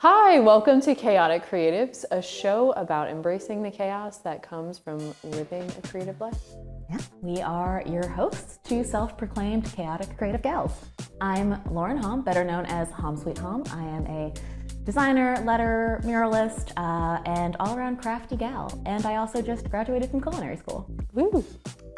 Hi, welcome to Chaotic Creatives, a show about embracing the chaos that comes from living a creative life. Yeah, we are your hosts, two self-proclaimed chaotic creative gals. I'm Lauren Hom, better known as Hom Sweet Hom. I am a designer, letterer, muralist, and all-around crafty gal. And I also just graduated from culinary school. Woo!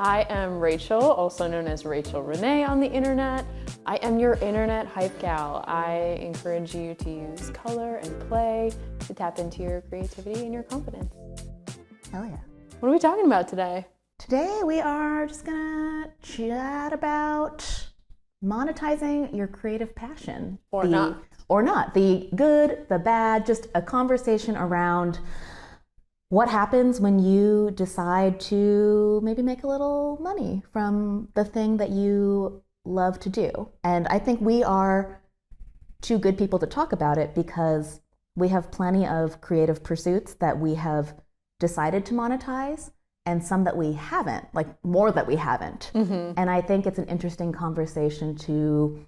I am Rachel, also known as Rachel Renee on the internet. I am your internet hype gal. I encourage you to use color and play to tap into your creativity and your confidence. Hell yeah. What are we talking about today? Today we are just gonna chat about monetizing your creative passion. Or not. Or not. The good, the bad, just a conversation around what happens when you decide to maybe make a little money from the thing that you love to do. And I think we are two good people to talk about it because we have plenty of creative pursuits that we have decided to monetize and some that we haven't, like more that we haven't. Mm-hmm. And I think it's an interesting conversation to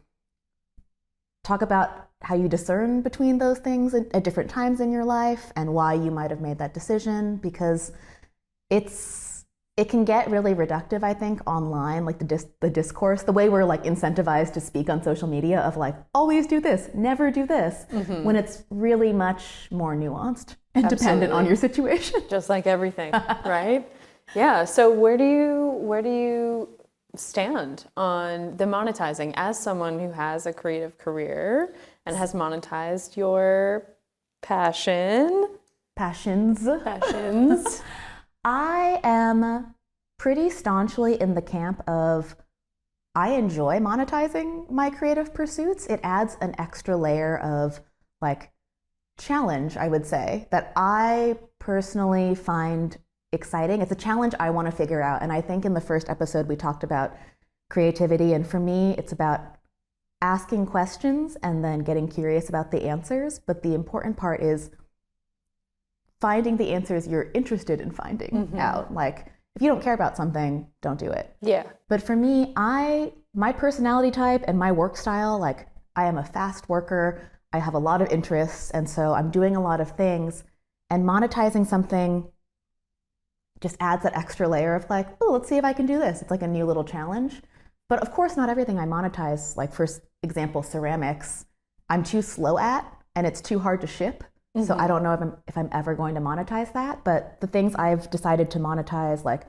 talk about how you discern between those things at different times in your life and why you might have made that decision, because it can get really reductive, I think, online, like the discourse, the way we're like incentivized to speak on social media of like, always do this, never do this, when it's really much more nuanced and dependent on your situation. Just like everything, right? Yeah, so where do you stand on the monetizing as someone who has a creative career and has monetized your passions? I am pretty staunchly in the camp of I enjoy monetizing my creative pursuits. It adds an extra layer of like challenge, I would say, that I personally find exciting. It's a challenge I want to figure out. And I think in the first episode we talked about creativity. And for me, it's about asking questions and then getting curious about the answers. But the important part is finding the answers you're interested in finding out. Like, if you don't care about something, don't do it. Yeah. But for me, my personality type and my work style, like I am a fast worker. I have a lot of interests. And so I'm doing a lot of things, and monetizing something just adds that extra layer of like, oh, let's see if I can do this. It's like a new little challenge. But of course, not everything I monetize, like for example, ceramics, I'm too slow at, and it's too hard to ship. So I don't know if I'm ever going to monetize that. But the things I've decided to monetize, like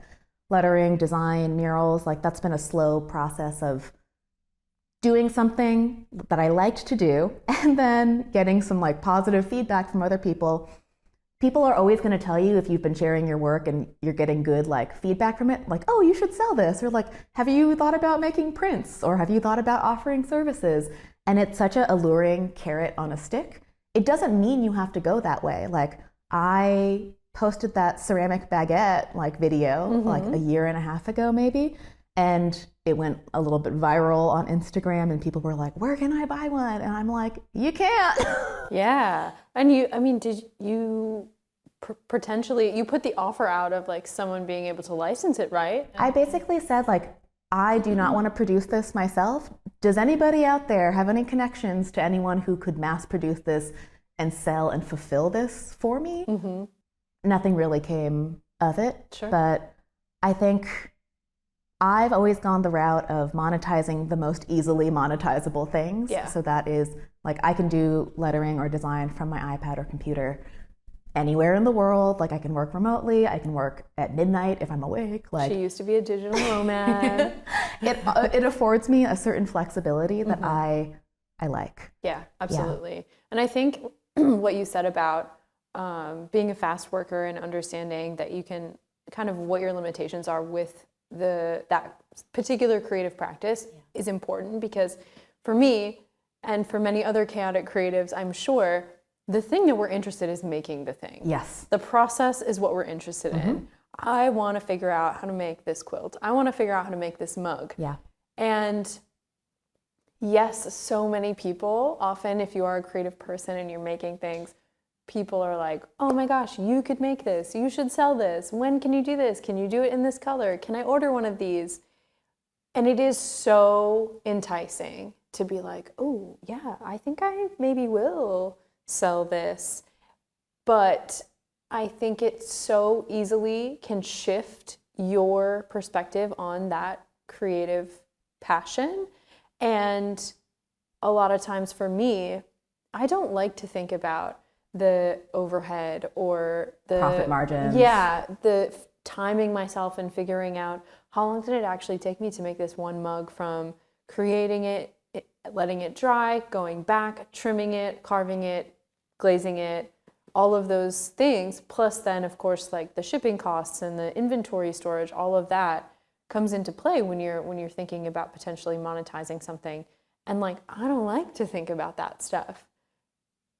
lettering, design, murals, like that's been a slow process of doing something that I liked to do and then getting some like positive feedback from other people. People are always going to tell you if you've been sharing your work and you're getting good like feedback from it, like, oh, you should sell this, or like, have you thought about making prints, or have you thought about offering services? And it's such a alluring carrot on a stick. It doesn't mean you have to go that way. Like I posted that ceramic baguette like video like a year and a half ago maybe, and it went a little bit viral on Instagram, and people were like, where can I buy one? And I'm like, you can't. Yeah. And did you potentially, you put the offer out of like someone being able to license it, right? I basically said like, I do not want to produce this myself. Does anybody out there have any connections to anyone who could mass produce this and sell and fulfill this for me? Nothing really came of it. Sure. But I think I've always gone the route of monetizing the most easily monetizable things. Yeah. So that is like I can do lettering or design from my iPad or computer anywhere in the world. Like I can work remotely. I can work at midnight if I'm awake. Like she used to be a digital nomad. It affords me a certain flexibility that I like. Yeah, absolutely. Yeah. And I think what you said about being a fast worker and understanding that you can kind of what your limitations are with that particular creative practice is important, because for me and for many other chaotic creatives, I'm sure the thing that we're interested in is making the thing. Yes. The process is what we're interested in. I want to figure out how to make this quilt. I want to figure out how to make this mug. Yeah. And yes, so many people, often if you are a creative person and you're making things, people are like, oh my gosh, you could make this. You should sell this. When can you do this? Can you do it in this color? Can I order one of these? And it is so enticing to be like, oh yeah, I think I maybe will sell this. But I think it so easily can shift your perspective on that creative passion. And a lot of times for me, I don't like to think about the overhead or the profit margins. Yeah, the timing myself and figuring out how long did it actually take me to make this one mug from creating it, letting it dry, going back, trimming it, carving it, glazing it, all of those things. Plus then, of course, like the shipping costs and the inventory storage, all of that comes into play when you're thinking about potentially monetizing something. And like, I don't like to think about that stuff.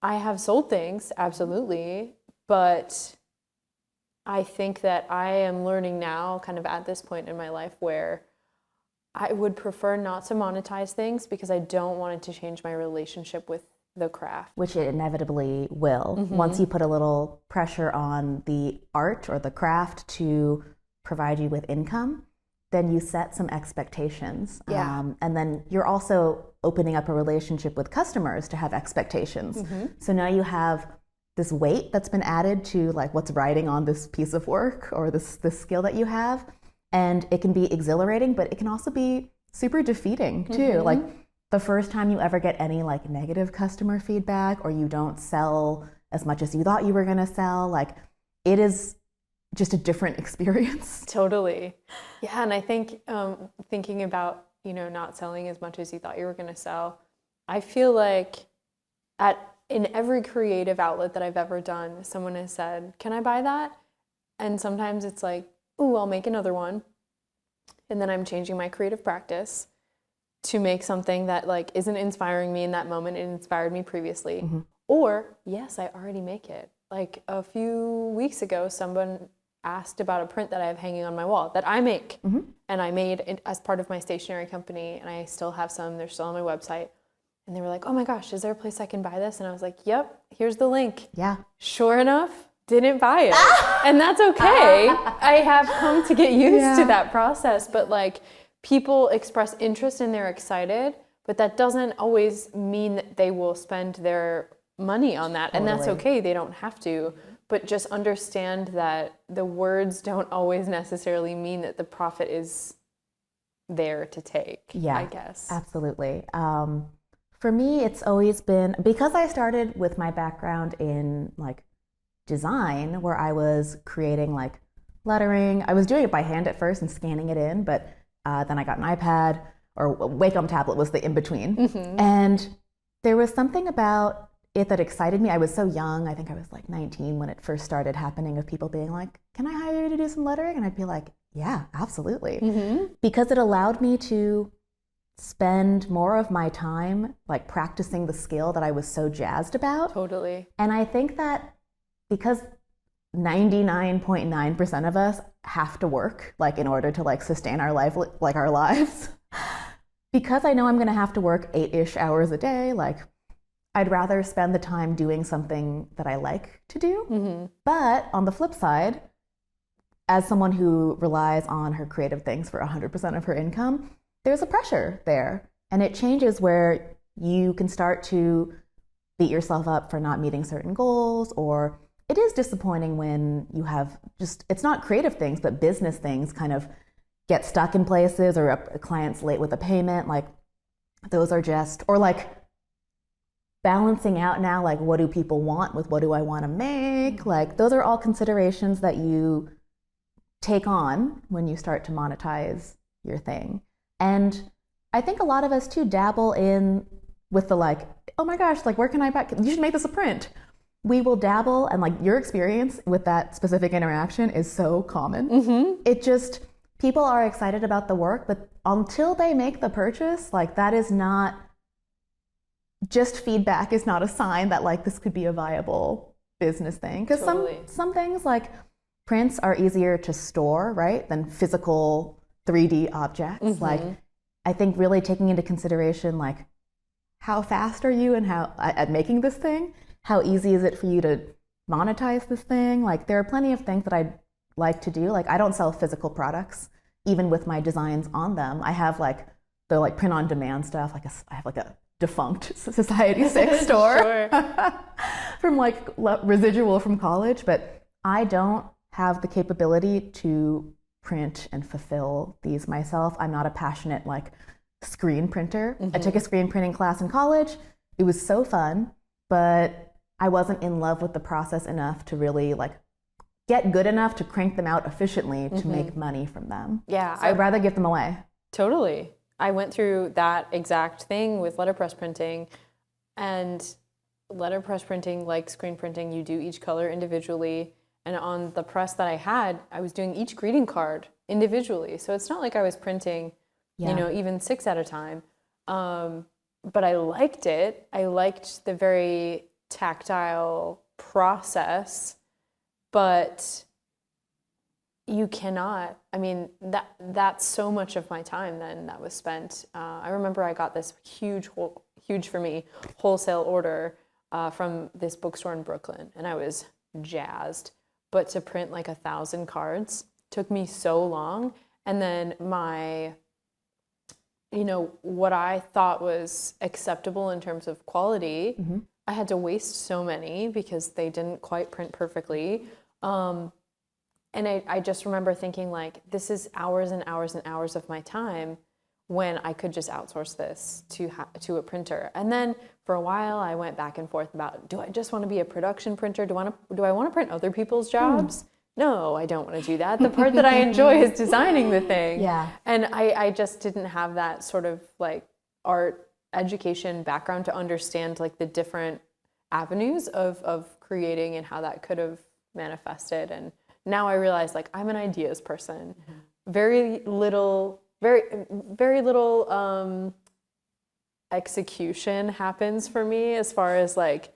I have sold things, absolutely, but I think that I am learning now, kind of at this point in my life, where I would prefer not to monetize things because I don't want it to change my relationship with the craft. Which it inevitably will. Once you put a little pressure on the art or the craft to provide you with income, then you set some expectations. Yeah. And then you're also opening up a relationship with customers to have expectations. So now you have this weight that's been added to like what's riding on this piece of work or this skill that you have. And it can be exhilarating, but it can also be super defeating too. Like the first time you ever get any like negative customer feedback or you don't sell as much as you thought you were going to sell, like it is just a different experience. Totally. Yeah. And I think thinking about, not selling as much as you thought you were going to sell, I feel like in every creative outlet that I've ever done, someone has said, can I buy that? And sometimes it's like, ooh, I'll make another one. And then I'm changing my creative practice to make something that like isn't inspiring me in that moment. It inspired me previously. Or yes, I already make it. Like a few weeks ago, someone asked about a print that I have hanging on my wall that I make. And I made it as part of my stationery company, and I still have some. They're still on my website. And they were like, oh my gosh, is there a place I can buy this? And I was like, yep, here's the link. Yeah. Sure enough, didn't buy it. And that's okay. I have come to get used to that process. But like, people express interest and they're excited, but that doesn't always mean that they will spend their money on that. And that's okay. They don't have to. But just understand that the words don't always necessarily mean that the profit is there to take, I guess. Absolutely. For me, it's always been, because I started with my background in like design, where I was creating like lettering. I was doing it by hand at first and scanning it in, but then I got an iPad, or Wacom tablet was the in-between. And there was something about it that excited me. I was so young. I think I was like 19 when it first started happening, of people being like, can I hire you to do some lettering? And I'd be like, yeah, absolutely. Because it allowed me to spend more of my time like practicing the skill that I was so jazzed about. Totally. And I think that because 99.9% of us have to work like in order to like sustain our life, like our lives, because I know I'm going to have to work 8-ish hours a day, like I'd rather spend the time doing something that I like to do. But on the flip side, as someone who relies on her creative things for 100% of her income, there's a pressure there. And it changes where you can start to beat yourself up for not meeting certain goals, or it is disappointing when you have just, it's not creative things, but business things kind of get stuck in places, or a client's late with a payment. Like those are just, or like balancing out now, like what do people want with what do I want to make? Like those are all considerations that you take on when you start to monetize your thing. And I think a lot of us too dabble in with the like, oh my gosh, like where can I buy, you should make this a print. We will dabble, and like your experience with that specific interaction is so common. It just, people are excited about the work, but until they make the purchase, like that is not, just feedback is not a sign that like this could be a viable business thing. Because some things like prints are easier to store, right, than physical 3D objects. Like I think really taking into consideration like how fast are you and how at making this thing, how easy is it for you to monetize this thing? Like there are plenty of things that I'd like to do. Like I don't sell physical products, even with my designs on them. I have like the like print on demand stuff. Like I have like a defunct Society 6 store. from like residual from college, but I don't have the capability to print and fulfill these myself. I'm not a passionate like screen printer. I took a screen printing class in college. It was so fun, but I wasn't in love with the process enough to really like get good enough to crank them out efficiently to make money from them. Yeah. So I'd rather give them away. Totally. I went through that exact thing with letterpress printing, and letterpress printing, like screen printing, you do each color individually. And on the press that I had, I was doing each greeting card individually. So it's not like I was printing, even 6 at a time. But I liked it. I liked the very tactile process, but you cannot, that's so much of my time then that was spent. I remember I got this huge for me, wholesale order from this bookstore in Brooklyn, and I was jazzed. But to print like 1,000 cards took me so long. And then what I thought was acceptable in terms of quality, I had to waste so many because they didn't quite print perfectly. And I just remember thinking like, this is hours and hours and hours of my time when I could just outsource this to a printer. And then for a while I went back and forth about, do I just want to be a production printer? Do I want to print other people's jobs? No, I don't want to do that. The part that I enjoy is designing the thing. Yeah. And I just didn't have that sort of like art education background to understand like the different avenues of creating and how that could have manifested. And now I realize like I'm an ideas person. Very little execution happens for me as far as like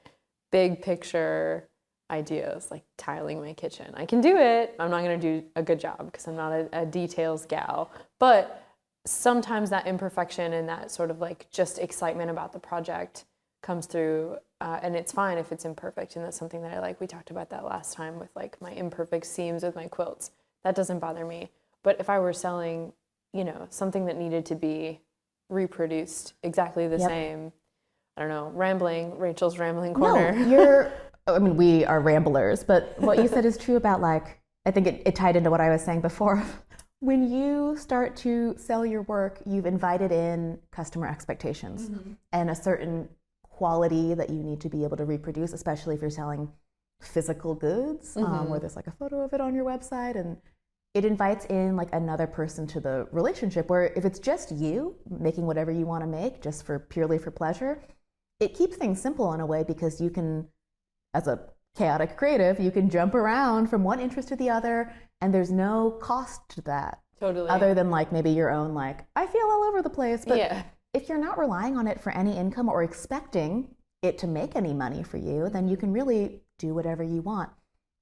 big picture ideas, like tiling my kitchen. I can do it. I'm not going to do a good job because I'm not a details gal. But sometimes that imperfection and that sort of like just excitement about the project comes through, and it's fine if it's imperfect. And that's something that I like. We talked about that last time with like my imperfect seams with my quilts. That doesn't bother me. But if I were selling, something that needed to be reproduced exactly the same, I don't know, Rachel's rambling corner. No, we are ramblers, but what you said is true about like, I think it tied into what I was saying before. When you start to sell your work, you've invited in customer expectations and a certain quality that you need to be able to reproduce, especially if you're selling physical goods, where there's like a photo of it on your website, and it invites in like another person to the relationship, where if it's just you making whatever you want to make just purely for pleasure, it keeps things simple in a way, because you can, as a chaotic creative, you can jump around from one interest to the other, and there's no cost to that. Totally. Other than like maybe your own like, I feel all over the place. But if you're not relying on it for any income or expecting it to make any money for you, then you can really do whatever you want.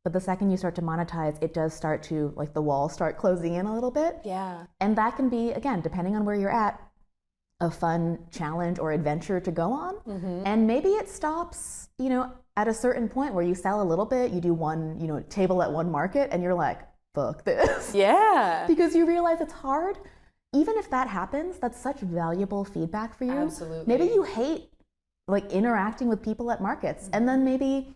But the second you start to monetize, it does start to, like, the walls start closing in a little bit. Yeah. And that can be, again, depending on where you're at, a fun challenge or adventure to go on. And maybe it stops, at a certain point where you sell a little bit, you do one, table at one market, and you're like, fuck this. Yeah. Because you realize it's hard. Even if that happens, that's such valuable feedback for you. Absolutely. Maybe you hate like interacting with people at markets, and then maybe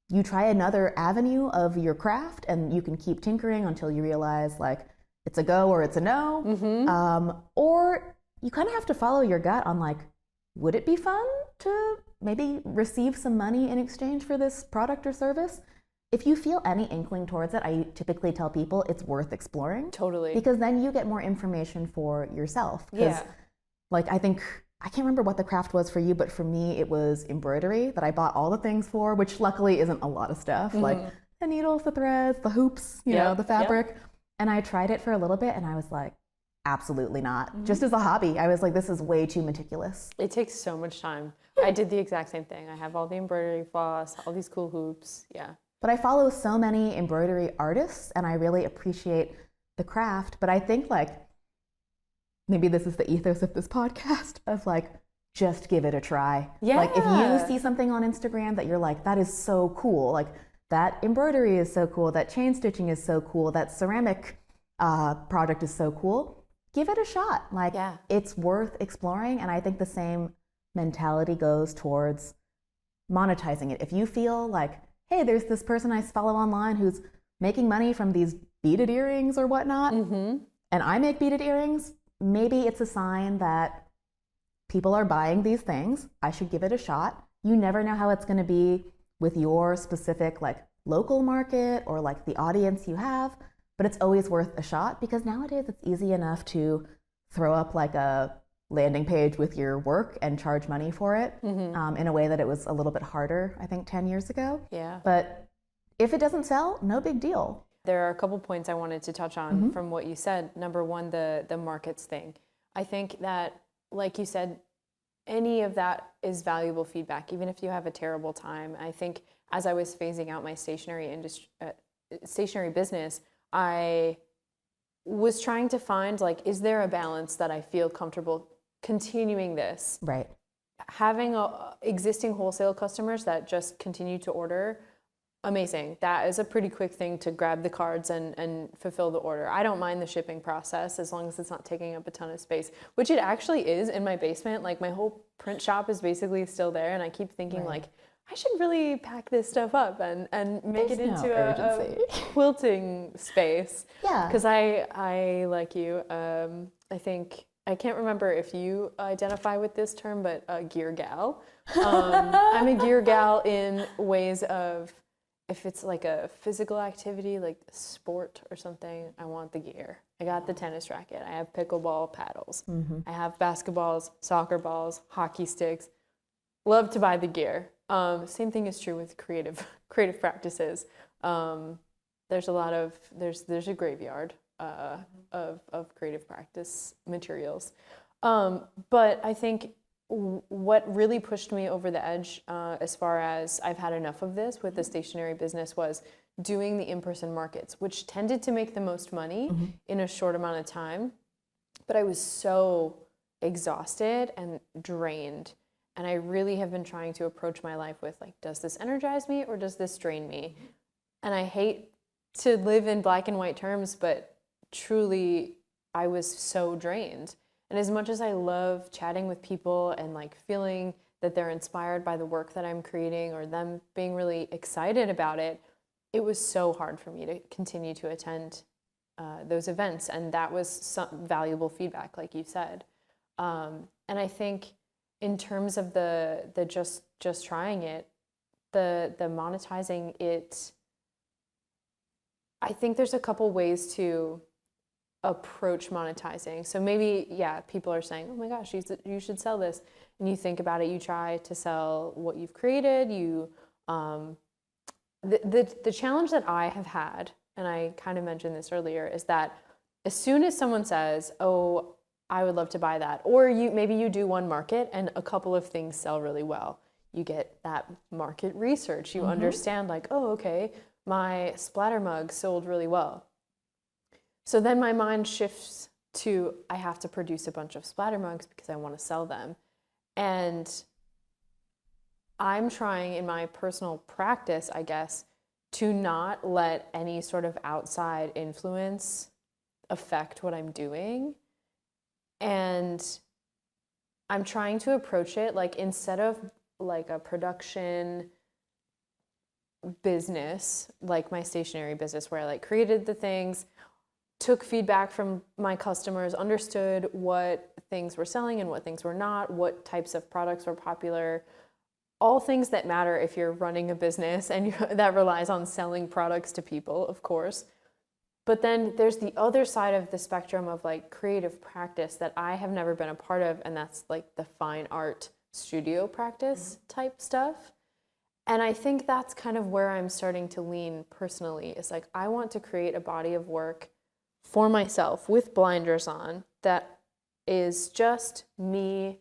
you try another avenue of your craft, and you can keep tinkering until you realize like it's a go or it's a no. Or you kind of have to follow your gut on like, would it be fun to maybe receive some money in exchange for this product or service? If you feel any inkling towards it, I typically tell people it's worth exploring. Totally. Because then you get more information for yourself. Yeah. Like, I can't remember what the craft was for you, but for me, it was embroidery that I bought all the things for, which luckily isn't a lot of stuff. Like the needles, the threads, the hoops, the fabric. And I tried it for a little bit, and I was like, absolutely not. Just as a hobby, I was like, this is way too meticulous. It takes so much time. I did the exact same thing. I have all the embroidery floss, all these cool hoops. Yeah. But I follow so many embroidery artists, and I really appreciate the craft. But I think like, maybe this is the ethos of this podcast, of like, just give it a try. Yeah. Like, if you see something on Instagram that you're like, that is so cool, like that embroidery is so cool, that chain stitching is so cool, that ceramic project is so cool, give it a shot. Like, it's worth exploring. And I think the same mentality goes towards monetizing it. If you feel like, hey, there's this person I follow online who's making money from these beaded earrings or whatnot, and I make beaded earrings, maybe it's a sign that people are buying these things. I should give it a shot. You never know how it's going to be with your specific like local market or like the audience you have, but it's always worth a shot because nowadays it's easy enough to throw up like a landing page with your work and charge money for it in a way that it was a little bit harder, I think, 10 years ago. Yeah. But if it doesn't sell, no big deal. There are a couple points I wanted to touch on from what you said. Number one, the markets thing. I think that, like you said, any of that is valuable feedback, even if you have a terrible time. I think as I was phasing out my stationery business, I was trying to find, like, is there a balance that I feel comfortable continuing this? Right. Having existing wholesale customers that just continue to order, amazing. That is a pretty quick thing to grab the cards and fulfill the order. I don't mind the shipping process as long as it's not taking up a ton of space, which it actually is in my basement. Like, my whole print shop is basically still there, and I keep thinking, like, I should really pack this stuff up and make it into a quilting space. Yeah. Because I like you, I think, I can't remember if you identify with this term, but gear gal. I'm a gear gal in ways of, if it's like a physical activity, like sport or something, I want the gear. I got the tennis racket. I have pickleball paddles. I have basketballs, soccer balls, hockey sticks. Love to buy the gear. Same thing is true with creative practices. There's a graveyard of creative practice materials. But I think what really pushed me over the edge, as far as I've had enough of this with the stationery business, was doing the in-person markets, which tended to make the most money in a short amount of time. But I was so exhausted and drained. And I really have been trying to approach my life with, like, does this energize me or does this drain me? And I hate to live in black and white terms, but truly I was so drained. And as much as I love chatting with people and, like, feeling that they're inspired by the work that I'm creating or them being really excited about it, it was so hard for me to continue to attend those events. And that was some valuable feedback, like you said. And I think in terms of the just trying it, the monetizing it, I think there's a couple ways to approach monetizing. So maybe, people are saying, oh my gosh, you should sell this. And you think about it, you try to sell what you've created. The challenge that I have had, and I kind of mentioned this earlier, is that as soon as someone says, oh, I would love to buy that, or maybe you do one market and a couple of things sell really well. You get that market research. You understand, like, oh, okay, my splatter mug sold really well. So then my mind shifts to, I have to produce a bunch of splatter mugs because I want to sell them. And I'm trying in my personal practice, I guess, to not let any sort of outside influence affect what I'm doing. And I'm trying to approach it, like, instead of like a production business, like my stationery business, where I, like, created the things, took feedback from my customers, understood what things were selling and what things were not, what types of products were popular, all things that matter if you're running a business and that relies on selling products to people, of course. But then there's the other side of the spectrum of, like, creative practice that I have never been a part of, and that's like the fine art studio practice type stuff. And I think that's kind of where I'm starting to lean personally, is like, I want to create a body of work for myself with blinders on that is just me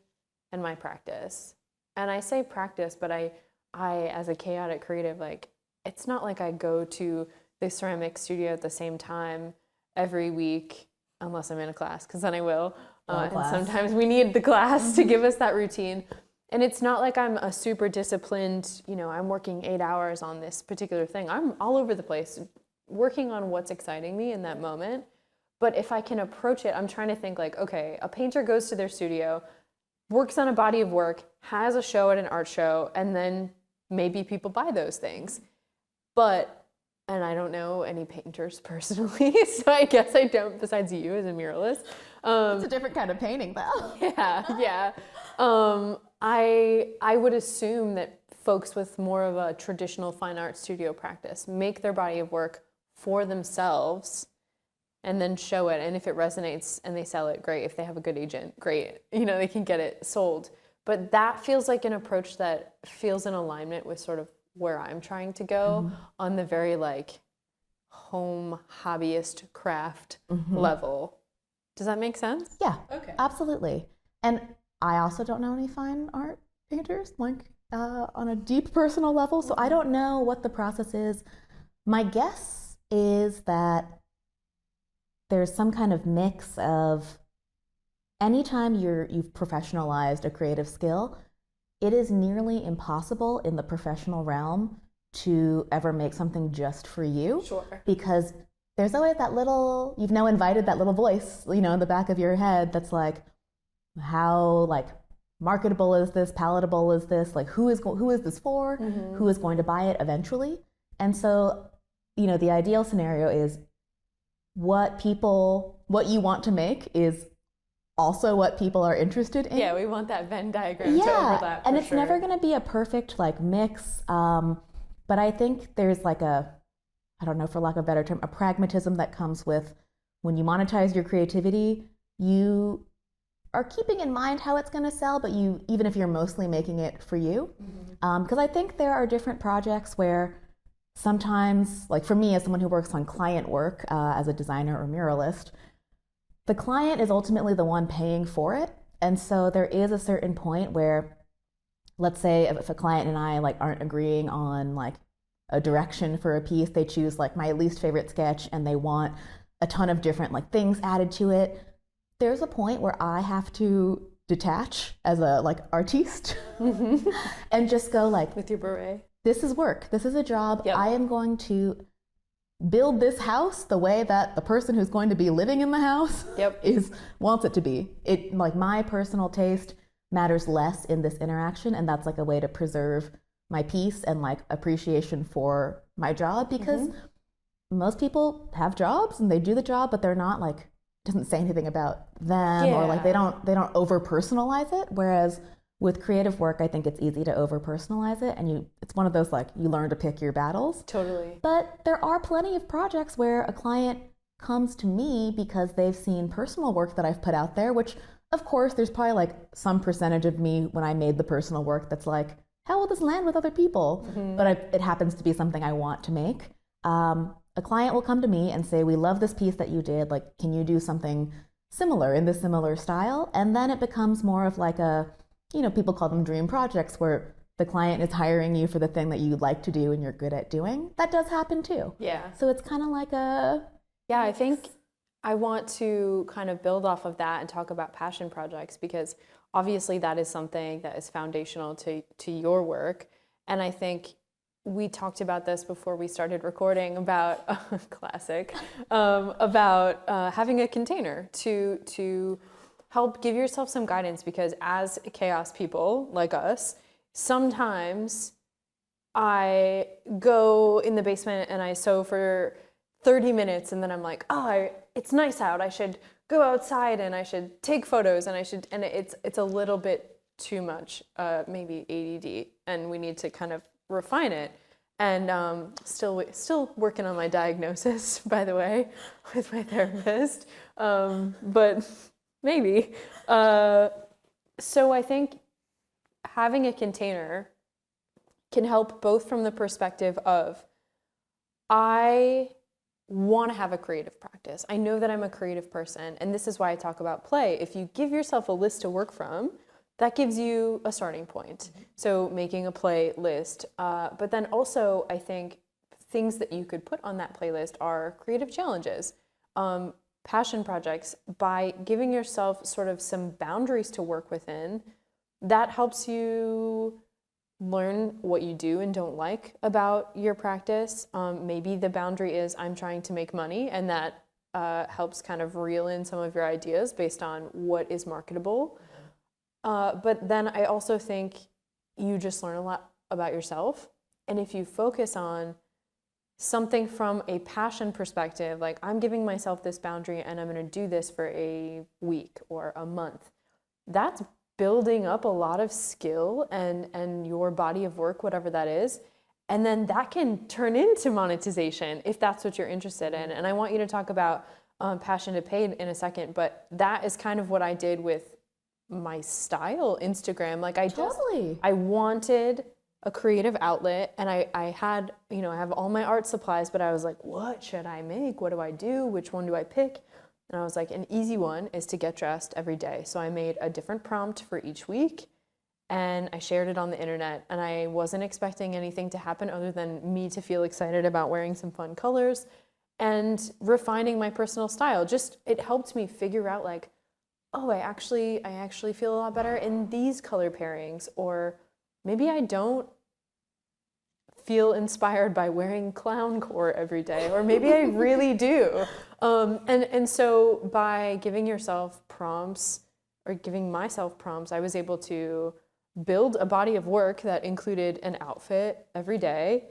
and my practice. And I say practice, but I as a chaotic creative, like, it's not like I go to the ceramic studio at the same time every week, unless I'm in a class, because then I will. And sometimes we need the class to give us that routine. And it's not like I'm a super disciplined, I'm working 8 hours on this particular thing. I'm all over the place working on what's exciting me in that moment. But if I can approach it, I'm trying to think, like, okay, a painter goes to their studio, works on a body of work, has a show at an art show, and then maybe people buy those things. But, and I don't know any painters personally, so I guess I don't, besides you as a muralist. It's a different kind of painting though. Yeah. I would assume that folks with more of a traditional fine art studio practice make their body of work for themselves and then show it. And if it resonates and they sell it, great. If they have a good agent, great. They can get it sold. But that feels like an approach that feels in alignment with sort of where I'm trying to go on the very like home hobbyist craft level. Does that make sense? Yeah, Okay. absolutely. And I also don't know any fine art painters like on a deep personal level, so I don't know what the process is. My guess is that there's some kind of mix of anytime you've professionalized a creative skill, it is nearly impossible in the professional realm to ever make something just for you. Sure. Because there's always that little, invited that little voice, in the back of your head that's like, how like marketable is this, palatable is this, like who is this for, who is going to buy it eventually? And so, the ideal scenario is what you want to make is also what people are interested in. Yeah, we want that Venn diagram to overlap. And it's sure. never going to be a perfect like mix. But I think there's like I don't know, for lack of a better term, a pragmatism that comes with when you monetize your creativity, you are keeping in mind how it's going to sell, but even if you're mostly making it for you. Because I think there are different projects where sometimes, like for me as someone who works on client work as a designer or muralist, the client is ultimately the one paying for it. And so there is a certain point where, let's say if a client and I like aren't agreeing on like a direction for a piece, they choose like my least favorite sketch and they want a ton of different like things added to it. There's a point where I have to detach as a like artiste and just go like, with your beret, this is work. This is a job. Yep. I am going to build this house the way that the person who's going to be living in the house wants it to be. It like my personal taste matters less in this interaction, and that's like a way to preserve my peace and like appreciation for my job, because most people have jobs and they do the job, but they're not like, doesn't say anything about them or like they don't over personalize it. Whereas with creative work, I think it's easy to over personalize it, and it's one of those like you learn to pick your battles. Totally. But there are plenty of projects where a client comes to me because they've seen personal work that I've put out there, which of course there's probably like some percentage of me when I made the personal work that's like, how will this land with other people? But it happens to be something I want to make. A client will come to me and say, we love this piece that you did, like, can you do something similar in this similar style? And then it becomes more of like people call them dream projects, where the client is hiring you for the thing that you like to do and you're good at doing. That does happen too. Yeah. So it's kind of like I think I want to kind of build off of that and talk about passion projects, because obviously that is something that is foundational to your work. And I think we talked about this before we started recording about classic, about having a container to help give yourself some guidance, because as chaos people like us, sometimes I go in the basement and I sew for 30 minutes and then I'm like, it's nice out. I should go outside and I should take photos and it's a little bit too much, maybe ADD, and we need to kind of refine it. And still working on my diagnosis, by the way, with my therapist, but maybe. So I think having a container can help both from the perspective of, I want to have a creative practice. I know that I'm a creative person, and this is why I talk about play. If you give yourself a list to work from, that gives you a starting point. So making a playlist, but then also I think things that you could put on that playlist are creative challenges, passion projects. By giving yourself sort of some boundaries to work within, that helps you learn what you do and don't like about your practice. Maybe the boundary is I'm trying to make money, and that helps kind of reel in some of your ideas based on what is marketable. But then I also think you just learn a lot about yourself. And if you focus on something from a passion perspective, like I'm giving myself this boundary and I'm going to do this for a week or a month, that's building up a lot of skill and your body of work, whatever that is. And then that can turn into monetization if that's what you're interested in. And I want you to talk about passion to paid in a second, but that is kind of what I did with my style Instagram. Like I wanted a creative outlet, and I had, I have all my art supplies, but I was like, what should I make? What do I do? Which one do I pick? And I was like, an easy one is to get dressed every day. So I made a different prompt for each week and I shared it on the internet, and I wasn't expecting anything to happen other than me to feel excited about wearing some fun colors and refining my personal style. Just, it helped me figure out like, oh, I actually feel a lot better in these color pairings, or maybe I don't feel inspired by wearing clown core every day, or maybe I really do. And so by giving yourself prompts, or giving myself prompts, I was able to build a body of work that included an outfit every day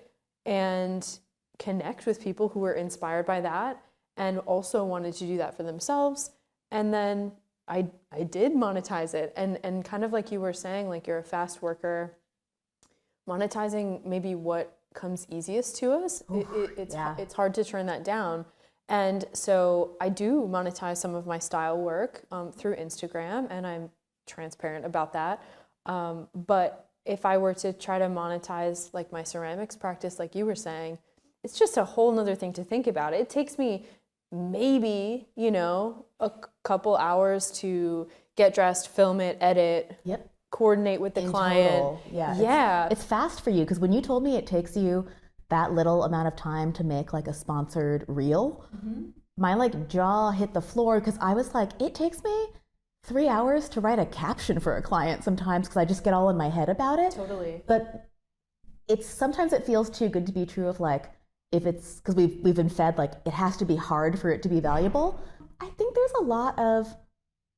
and connect with people who were inspired by that and also wanted to do that for themselves. And then I did monetize it. And kind of like you were saying, like you're a fast worker, monetizing maybe what comes easiest to us. It's hard to turn that down. And so I do monetize some of my style work through Instagram, and I'm transparent about that. But if I were to try to monetize like my ceramics practice, like you were saying, it's just a whole nother thing to think about. It takes me maybe, a couple hours to get dressed, film it, edit, coordinate with the client. Total. Yeah. It's fast for you, because when you told me it takes you that little amount of time to make like a sponsored reel, my like jaw hit the floor, because I was like, it takes me 3 hours to write a caption for a client sometimes, because I just get all in my head about it. Totally. But sometimes it feels too good to be true of like, if it's because we've been fed like it has to be hard for it to be valuable. I think there's a lot of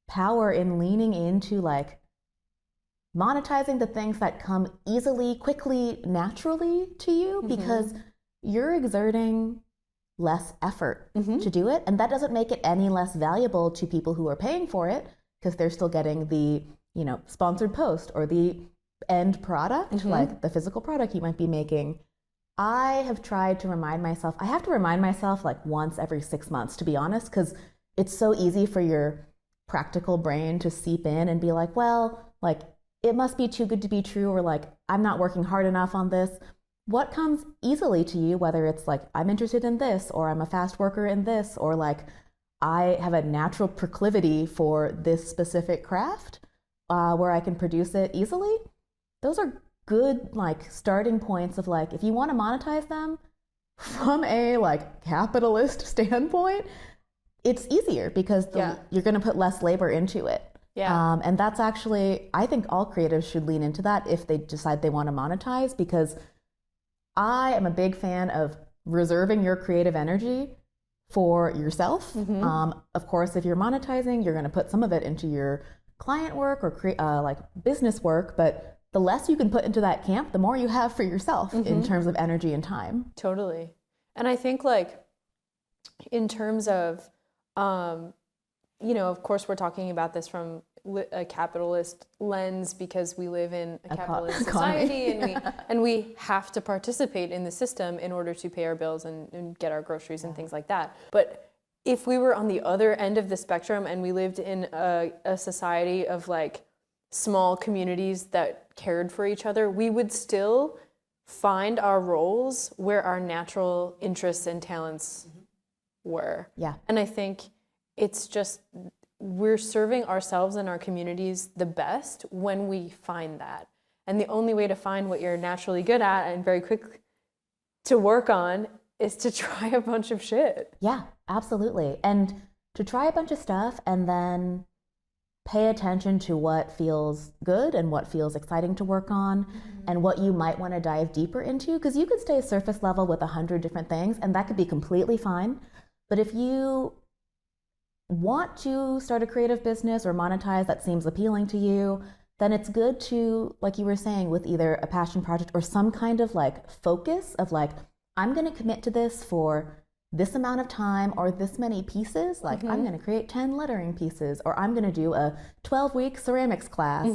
power in leaning into like monetizing the things that come easily, quickly, naturally to you, because you're exerting less effort to do it. And that doesn't make it any less valuable to people who are paying for it, because they're still getting the, sponsored post or the end product, like the physical product you might be making. I have tried to remind myself, I have to remind myself like once every 6 months, to be honest, because it's so easy for your practical brain to seep in and be like, well, like it must be too good to be true, or like I'm not working hard enough on this. What comes easily to you, whether it's like I'm interested in this, or I'm a fast worker in this, or like I have a natural proclivity for this specific craft where I can produce it easily, those are good like starting points of like, if you want to monetize them from a like capitalist standpoint, it's easier because you're going to put less labor into it. And that's actually, I think all creatives should lean into that if they decide they want to monetize, because I am a big fan of reserving your creative energy for yourself. Of course, if you're monetizing, you're going to put some of it into your client work or like business work, but the less you can put into that camp, the more you have for yourself in terms of energy and time. Totally. And I think like in terms of, of course we're talking about this from a capitalist lens because we live in a capitalist society and we have to participate in the system in order to pay our bills and get our groceries and things like that. But if we were on the other end of the spectrum and we lived in a society of like small communities that cared for each other, we would still find our roles where our natural interests and talents were. And I think it's just, we're serving ourselves and our communities the best when we find that. And the only way to find what you're naturally good at and very quick to work on is to try a bunch of shit. Yeah, absolutely. And to try a bunch of stuff and then pay attention to what feels good and what feels exciting to work on and what you might want to dive deeper into, because you could stay surface level with 100 different things and that could be completely fine. But if you want to start a creative business or monetize that seems appealing to you, then it's good to, like you were saying, with either a passion project or some kind of like focus of like, I'm going to commit to this for this amount of time or this many pieces. Like I'm going to create 10 lettering pieces, or I'm going to do a 12-week ceramics class.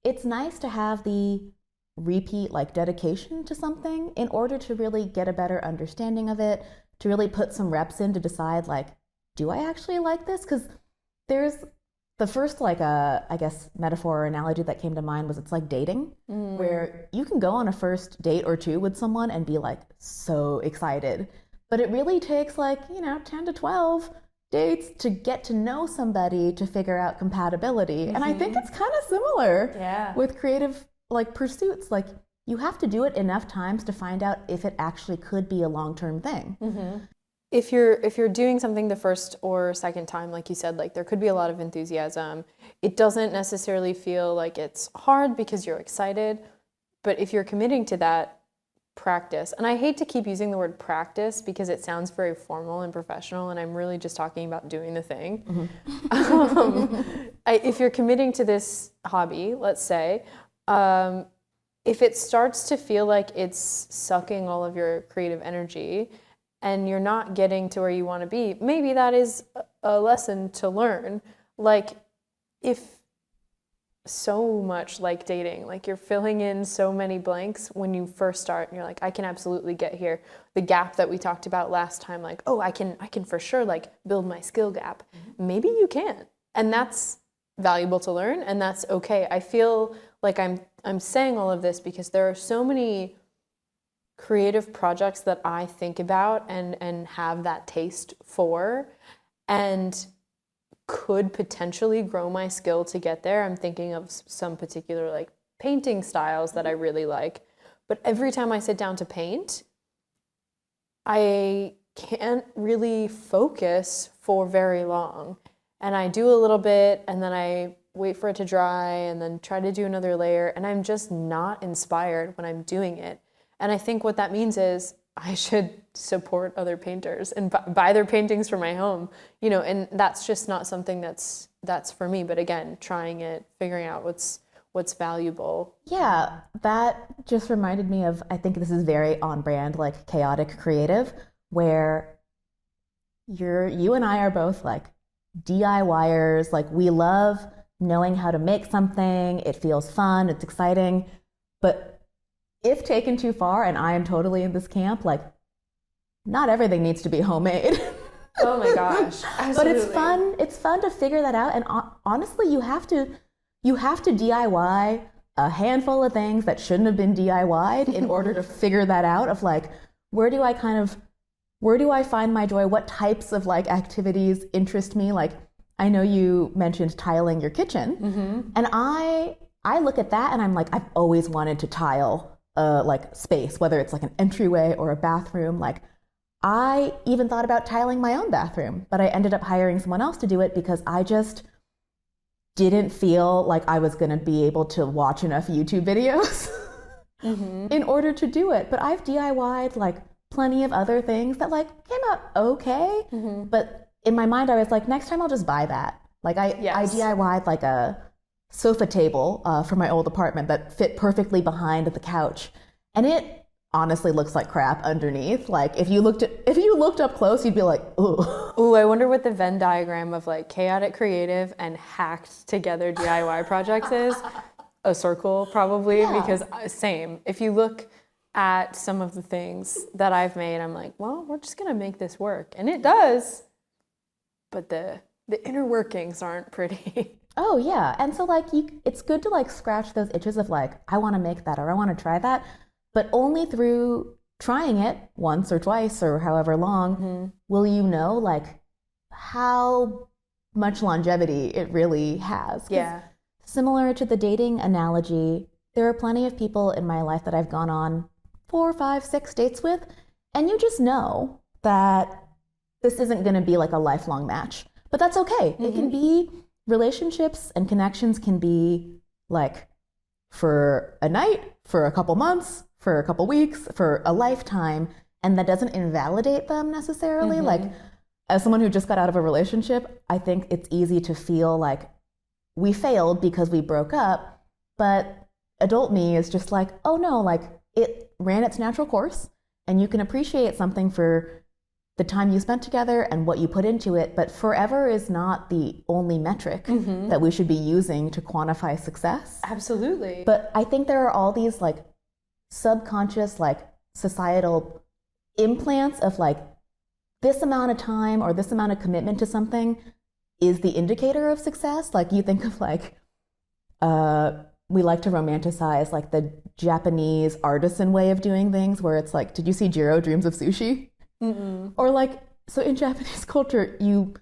It's nice to have the repeat like dedication to something in order to really get a better understanding of it, to really put some reps in to decide like, do I actually like this? Because there's the first like I guess metaphor or analogy that came to mind was it's like dating, where you can go on a first date or two with someone and be like so excited, but it really takes like 10 to 12 dates to get to know somebody, to figure out compatibility. And I think it's kind of similar with creative like pursuits. Like you have to do it enough times to find out if it actually could be a long-term thing. If you're doing something the first or second time, like you said, like there could be a lot of enthusiasm. It doesn't necessarily feel like it's hard because you're excited, but if you're committing to that, practice. And I hate to keep using the word practice because it sounds very formal and professional, and I'm really just talking about doing the thing. If you're committing to this hobby, let's say, if it starts to feel like it's sucking all of your creative energy and you're not getting to where you want to be, maybe that is a lesson to learn. Like if so much like dating, like you're filling in so many blanks when you first start and you're like, I can absolutely get here. The gap that we talked about last time, like, oh, I can for sure like build my skill gap. Maybe you can't. And that's valuable to learn, and that's okay. I feel like I'm saying all of this because there are so many creative projects that I think about and have that taste for and could potentially grow my skill to get there. I'm thinking of some particular like painting styles that I really like. But every time I sit down to paint, I can't really focus for very long. And I do a little bit and then I wait for it to dry and then try to do another layer. And I'm just not inspired when I'm doing it. And I think what that means is I should support other painters and buy their paintings for my home, and that's just not something that's for me. But again, trying it, figuring out what's valuable. Yeah, that just reminded me of, I think this is very on brand, like chaotic creative, where you and I are both like DIYers. Like we love knowing how to make something. It feels fun. It's exciting. But if taken too far, and I am totally in this camp, like not everything needs to be homemade. Oh my gosh. Absolutely. But it's fun to figure that out. And honestly, you have to DIY a handful of things that shouldn't have been DIY'd in order to figure that out of like, where do I find my joy? What types of like activities interest me? Like, I know you mentioned tiling your kitchen, and I look at that and I'm like, I've always wanted to tile like space, whether it's like an entryway or a bathroom. Like I even thought about tiling my own bathroom, but I ended up hiring someone else to do it because I just didn't feel like I was going to be able to watch enough YouTube videos in order to do it. But I've DIY'd like plenty of other things that like came out okay. But in my mind, I was like, next time I'll just buy that. Like I DIY'd like a sofa table for my old apartment that fit perfectly behind the couch, and it honestly looks like crap underneath. Like if you looked up close, you'd be like, ooh, I wonder what the Venn diagram of like chaotic creative and hacked together DIY projects is. A circle probably, because same. If you look at some of the things that I've made, I'm like, well, we're just gonna make this work, and it does, but the inner workings aren't pretty. Oh yeah. And so like it's good to like scratch those itches of like, I want to make that or I want to try that, but only through trying it once or twice or however long will you know like how much longevity it really has. Yeah. Similar to the dating analogy, there are plenty of people in my life that I've gone on 4, 5, 6 dates with, and you just know that this isn't going to be like a lifelong match. But that's okay. It can be, relationships and connections can be like for a night, for a couple months, for a couple weeks, for a lifetime, and that doesn't invalidate them necessarily. Like as someone who just got out of a relationship, I think it's easy to feel like we failed because we broke up, But adult me is just like, oh no, like it ran its natural course, and you can appreciate something for the time you spent together and what you put into it, but forever is not the only metric that we should be using to quantify success. Absolutely. But I think there are all these like subconscious, like societal implants of like this amount of time or this amount of commitment to something is the indicator of success. Like you think of like, we like to romanticize like the Japanese artisan way of doing things where it's like, did you see Jiro Dreams of Sushi? Mm-mm. Or like, so in Japanese culture, you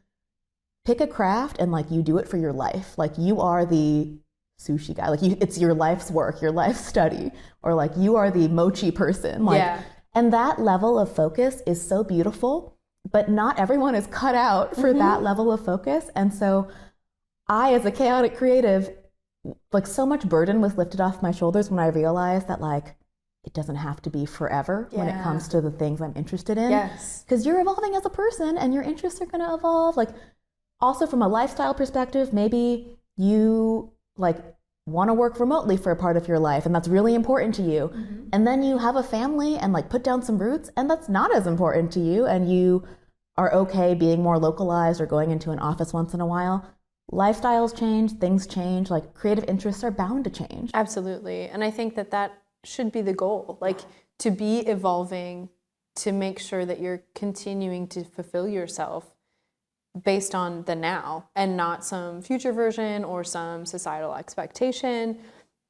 pick a craft and like you do it for your life. Like you are the sushi guy. Like it's your life's work, your life's study, or like you are the mochi person. Like, yeah. And that level of focus is so beautiful, but not everyone is cut out for that level of focus. And so I, as a chaotic creative, like so much burden was lifted off my shoulders when I realized that like it doesn't have to be forever when it comes to the things I'm interested in. Yes. Because you're evolving as a person and your interests are going to evolve. Like also from a lifestyle perspective, maybe you like want to work remotely for a part of your life and that's really important to you. And then you have a family and like put down some roots and that's not as important to you and you are okay being more localized or going into an office once in a while. Lifestyles change, things change, like creative interests are bound to change. Absolutely. And I think that that should be the goal, like to be evolving, to make sure that you're continuing to fulfill yourself based on the now and not some future version or some societal expectation.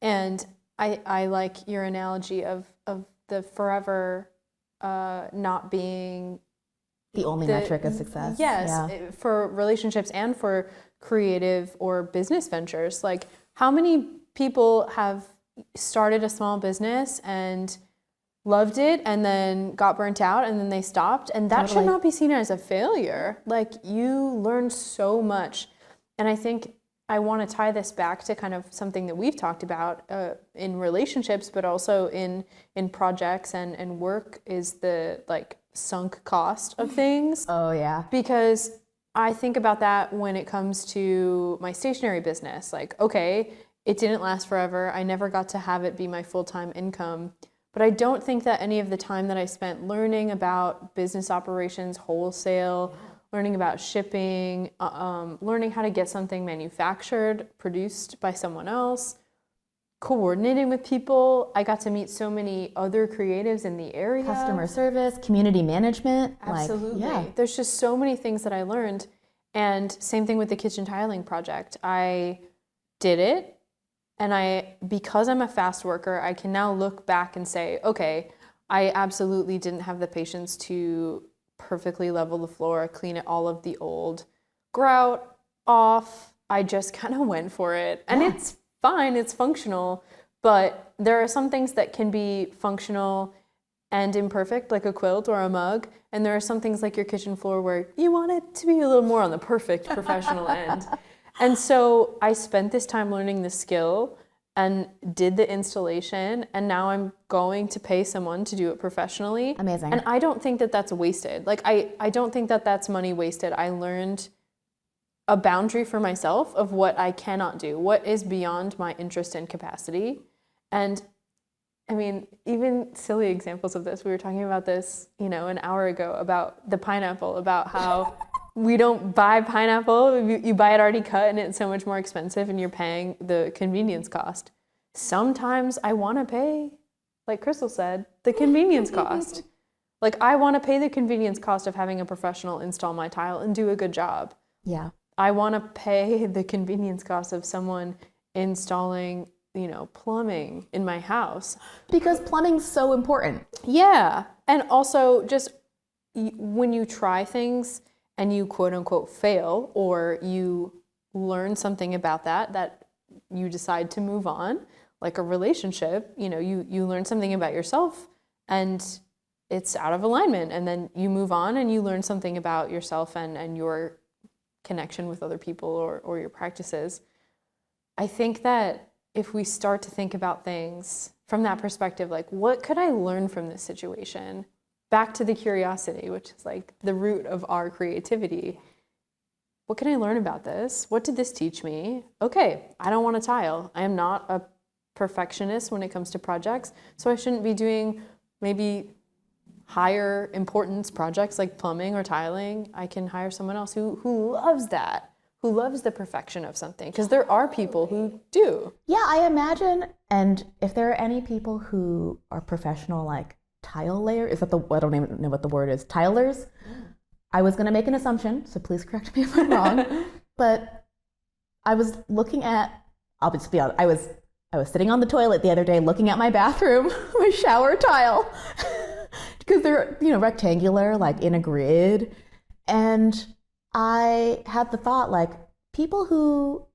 And I like your analogy of the forever not being the only metric of success. Yes, for relationships and for creative or business ventures. Like how many people have started a small business and loved it and then got burnt out and then they stopped, and that should not be seen as a failure. Like you learn so much. And I think I want to tie this back to kind of something that we've talked about in relationships, but also in projects and work, is the like sunk cost of things. Oh yeah. Because I think about that when it comes to my stationery business. Like, okay, it didn't last forever. I never got to have it be my full-time income. But I don't think that any of the time that I spent learning about business operations, wholesale, learning about shipping, learning how to get something manufactured, produced by someone else, coordinating with people. I got to meet so many other creatives in the area. Customer service, community management. Absolutely. There's just so many things that I learned. And same thing with the kitchen tiling project. I did it. And because I'm a fast worker, I can now look back and say, okay, I absolutely didn't have the patience to perfectly level the floor, clean all of the old grout off. I just kind of went for it. And it's fine, it's functional, but there are some things that can be functional and imperfect, like a quilt or a mug. And there are some things like your kitchen floor where you want it to be a little more on the perfect professional end. And so I spent this time learning the skill and did the installation, and now I'm going to pay someone to do it professionally. Amazing. And I don't think that that's wasted. Like, I don't think that that's money wasted. I learned a boundary for myself of what I cannot do, what is beyond my interest and capacity. And I mean, even silly examples of this, we were talking about this, an hour ago about the pineapple, about how we don't buy pineapple. You buy it already cut and it's so much more expensive and you're paying the convenience cost. Sometimes I want to pay, like Kristle said, the convenience cost. Like I want to pay the convenience cost of having a professional install my tile and do a good job. Yeah. I want to pay the convenience cost of someone installing, plumbing in my house. Because plumbing's so important. Yeah. And also just when you try things and you quote unquote fail, or you learn something about that you decide to move on, like a relationship, you learn something about yourself and it's out of alignment, and then you move on and you learn something about yourself and your connection with other people or your practices. I think that if we start to think about things from that perspective, like what could I learn from this situation? Back to the curiosity, which is like the root of our creativity. What can I learn about this? What did this teach me? Okay, I don't want to tile. I am not a perfectionist when it comes to projects. So I shouldn't be doing maybe higher importance projects like plumbing or tiling. I can hire someone else who loves that, who loves the perfection of something, because there are people who do. Yeah, I imagine. And if there are any people who are professional, like tile layer, is that I don't even know what the word is, tilers? I was going to make an assumption, so please correct me if I'm wrong. But I was looking at, I'll just be honest, I was sitting on the toilet the other day looking at my bathroom, my shower tile, because they're, rectangular, like in a grid. And I had the thought, like, people who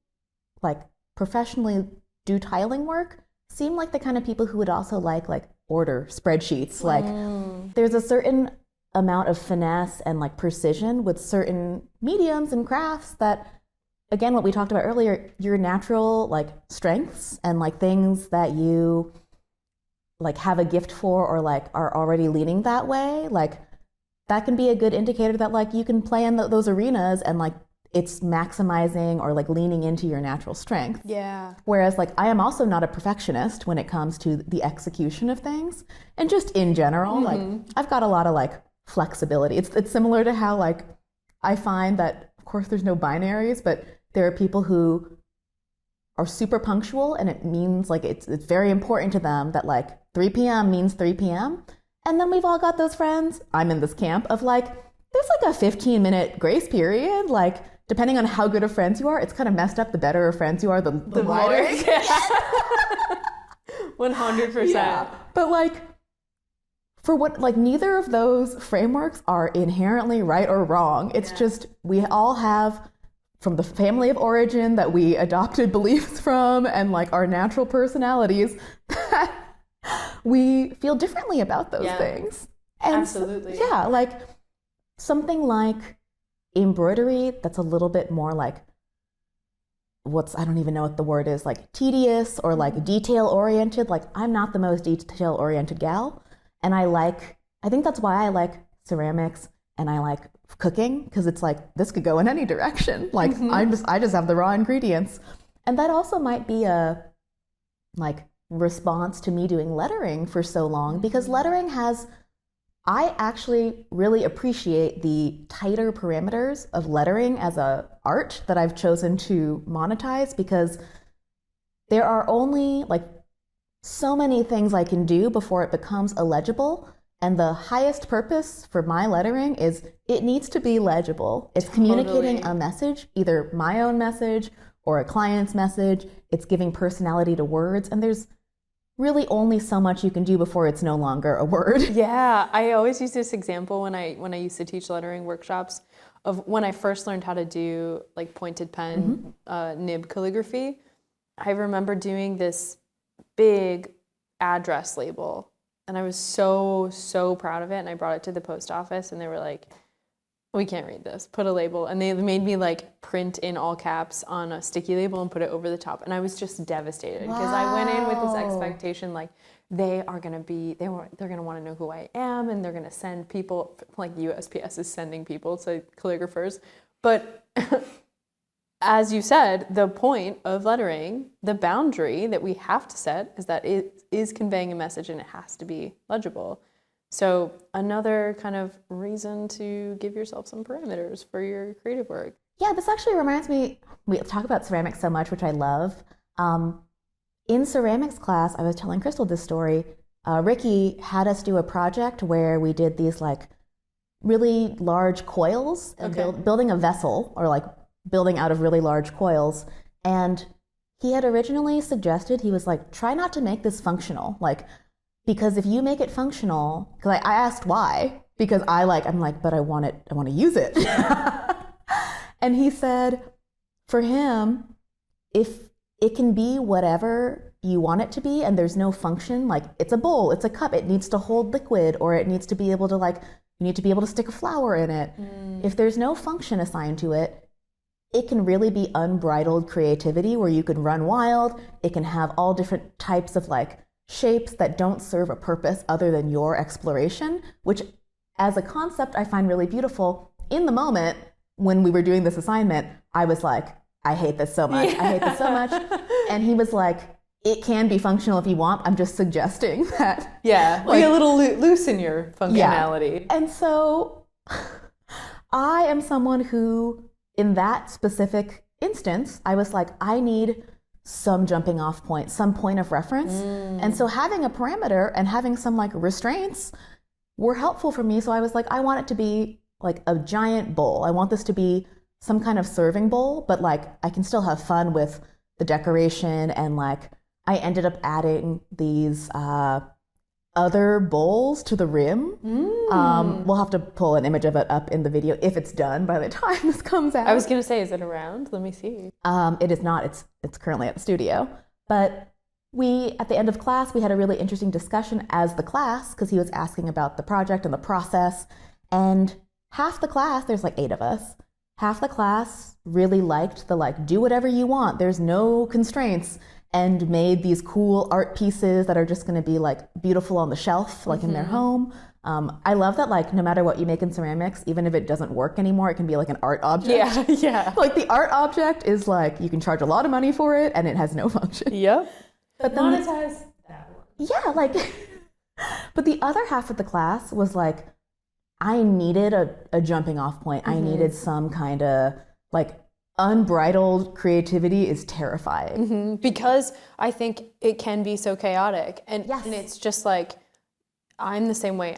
like professionally do tiling work seem like the kind of people who would also like order spreadsheets. Like there's a certain amount of finesse and like precision with certain mediums and crafts that, again, what we talked about earlier, your natural like strengths and like things that you like have a gift for or like are already leaning that way, like that can be a good indicator that like you can play in those arenas and like it's maximizing or like leaning into your natural strength. Yeah. Whereas like I am also not a perfectionist when it comes to the execution of things, and just in general, like I've got a lot of like flexibility. It's similar to how like I find that, of course, there's no binaries, but there are people who are super punctual, and it means like it's very important to them that like 3 p.m. means 3 p.m. And then we've all got those friends, I'm in this camp of like, there's like a 15-minute grace period. Like, depending on how good of friends you are, it's kind of messed up. The better of friends you are, the wider. 100%. Yeah. But like, for what, like, neither of those frameworks are inherently right or wrong. It's just, we all have, from the family of origin that we adopted beliefs from and like our natural personalities, that we feel differently about those things. And absolutely. Yeah, like something like embroidery that's a little bit more like I don't even know what the word is, like tedious or like detail oriented. Like I'm not the most detail oriented gal. And I think that's why I like ceramics and I like cooking, because it's like, this could go in any direction. Like I just have the raw ingredients. And that also might be a like response to me doing lettering for so long, because lettering I actually really appreciate the tighter parameters of lettering as a art that I've chosen to monetize, because there are only like so many things I can do before it becomes illegible. And the highest purpose for my lettering is it needs to be legible. It's communicating a message, either my own message or a client's message. It's giving personality to words. And there's really only so much you can do before it's no longer a word. Yeah, I always use this example when I used to teach lettering workshops of when I first learned how to do like pointed pen nib calligraphy. I remember doing this big address label, and I was so proud of it, and I brought it to the post office, and they were like, we can't read this, put a label. And they made me like print in all caps on a sticky label and put it over the top. And I was just devastated because I went in with this expectation, like they're going to want to know who I am, and they're going to send people, like USPS is sending people to calligraphers. But as you said, the point of lettering, the boundary that we have to set is that it is conveying a message and it has to be legible. So another kind of reason to give yourself some parameters for your creative work. Yeah, this actually reminds me, we talk about ceramics so much, which I love. In ceramics class, I was telling Kristle this story. Ricky had us do a project where we did these like really large coils and building a vessel, or like building out of really large coils. And he had originally suggested, he was like, try not to make this functional. Like, because if you make it functional, because I asked why, because I'm like, but I want to use it. And he said, for him, if it can be whatever you want it to be and there's no function, like it's a bowl, it's a cup, it needs to hold liquid, or it needs to be able to you need to be able to stick a flower in it. If there's no function assigned to it, it can really be unbridled creativity where you can run wild. It can have all different types of like shapes that don't serve a purpose other than your exploration, which as a concept I find really beautiful. In the moment when we were doing this assignment, I was like, I hate this so much. I hate this so much. And he was like, it can be functional if you want. I'm just suggesting that. Yeah, like, be a little loose in your functionality. Yeah. And so I am someone who, in that specific instance, I was like, I need some jumping off point, some point of reference. And so having a parameter and having some like restraints were helpful for me. So I was like, I want it to be like a giant bowl. I want this to be some kind of serving bowl, but like I can still have fun with the decoration. And like I ended up adding these other bowls to the rim. We'll have to pull an image of it up in the video if it's done by the time this comes out. I was gonna say, is it around? Let me see. It is not. It's currently at the studio. But we, at the end of class, we had a really interesting discussion as the class, because he was asking about the project and the process. And half the class, there's like 8 of us, half the class really liked the like, do whatever you want. There's no constraints, and made these cool art pieces that are just going to be like beautiful on the shelf, like in their home. I love that, like, no matter what you make in ceramics, even if it doesn't work ananymore, it can be like an art object. Yeah, yeah. Like the art object is like, you can charge a lot of money for it and it has no function. Yep. But then Monetize that one. Yeah, like, but the other half of the class was like, I needed a jumping off point. I needed some kind of like, unbridled creativity is terrifying. Because I think it can be so chaotic. And it's just like, I'm the same way.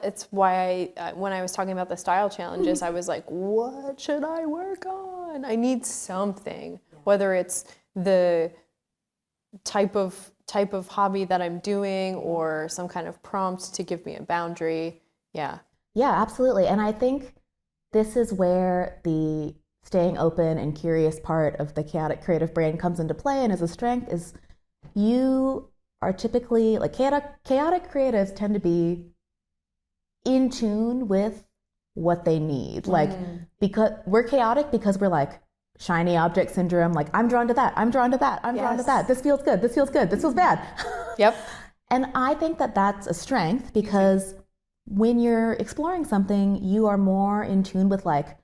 It's why when I was talking about the style challenges, I was like, what should I work on? I need something, whether it's the type of hobby that I'm doing or some kind of prompt to give me a boundary. Yeah, absolutely. And I think this is where the staying open and curious part of the chaotic creative brain comes into play, and as a strength is you are typically like chaotic creatives tend to be in tune with what they need. Like, because we're chaotic because we're like shiny object syndrome, like I'm drawn to that, I'm drawn to that, I'm drawn to that. This feels good, this feels good, this feels bad. Yep. And I think that that's a strength, because when you're exploring something, you are more in tune with like,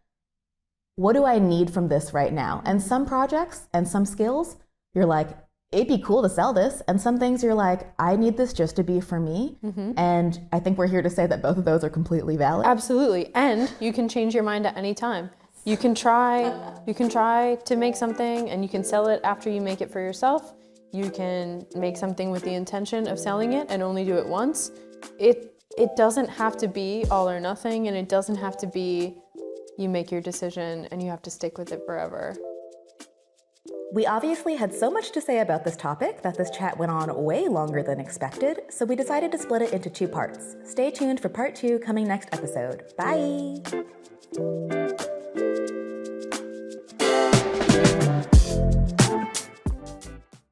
what do I need from this right now? And some projects and some skills, you're like, it'd be cool to sell this. And some things you're like, I need this just to be for me. And I think we're here to say that both of those are completely valid. Absolutely. And you can change your mind at any time. You can try to make something and you can sell it after you make it for yourself. You can make something with the intention of selling it and only do it once. It doesn't have to be all or nothing, and it doesn't have to be you make your decision and you have to stick with it forever. We obviously had so much to say about this topic that this chat went on way longer than expected, so we decided to split it into 2 parts. Stay tuned for part 2 coming next episode. Bye!